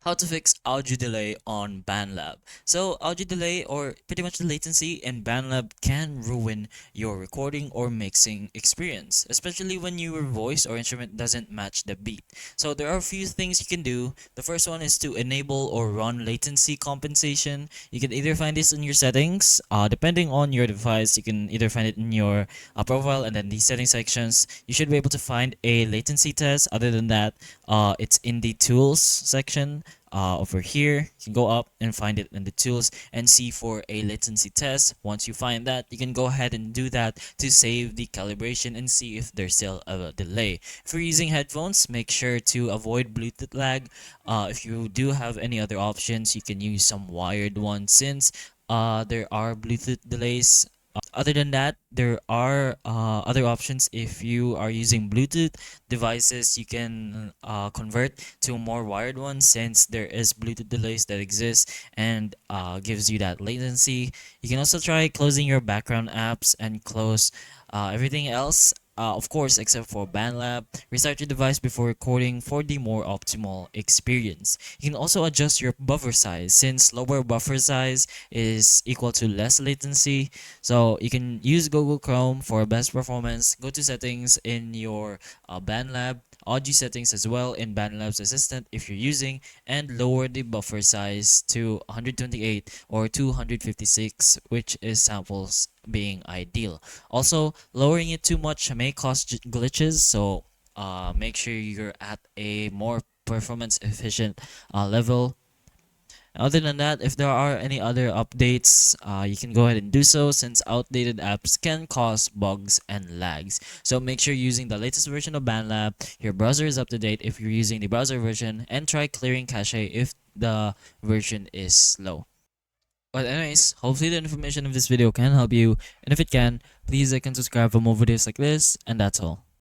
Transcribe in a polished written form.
How to fix audio delay on BandLab. So audio delay, or pretty much the latency in BandLab, can ruin your recording or mixing experience, especially when your voice or instrument doesn't match the beat. So there are a few things you can do. The first one is to enable or run latency compensation. You can either find this in your settings, depending on your device. You can either find it in your profile and then these setting sections. You should be able to find a latency test. Other than that, it's in the tools section over here. You can go up and find it in the tools and see for a latency test. Once you find that, you can go ahead and do that to save the calibration and see if there's still a delay. If you're using headphones, make sure to avoid Bluetooth lag. If you do have any other options, you can use some wired ones, since there are Bluetooth delays. Other than that, there are other options. If you are using Bluetooth devices, you can convert to more wired ones, since there is Bluetooth delays that exist and gives you that latency. You can also try closing your background apps and close everything else. Of course, except for BandLab. Restart your device before recording for the more optimal experience. You can also adjust your buffer size, since lower buffer size is equal to less latency. So you can use Google Chrome for best performance. Go to settings in your BandLab, audio settings as well in BandLab's assistant if you're using, and lower the buffer size to 128 or 256, which is samples being ideal. Also, lowering it too much may cause glitches, so make sure you're at a more performance efficient level. Other than that, if there are any other updates, you can go ahead and do so, since outdated apps can cause bugs and lags. So make sure you're using the latest version of BandLab, your browser is up to date if you're using the browser version, and try clearing cache if the version is slow. But anyways, hopefully the information of this video can help you, and if it can, please like and subscribe for more videos like this, and that's all.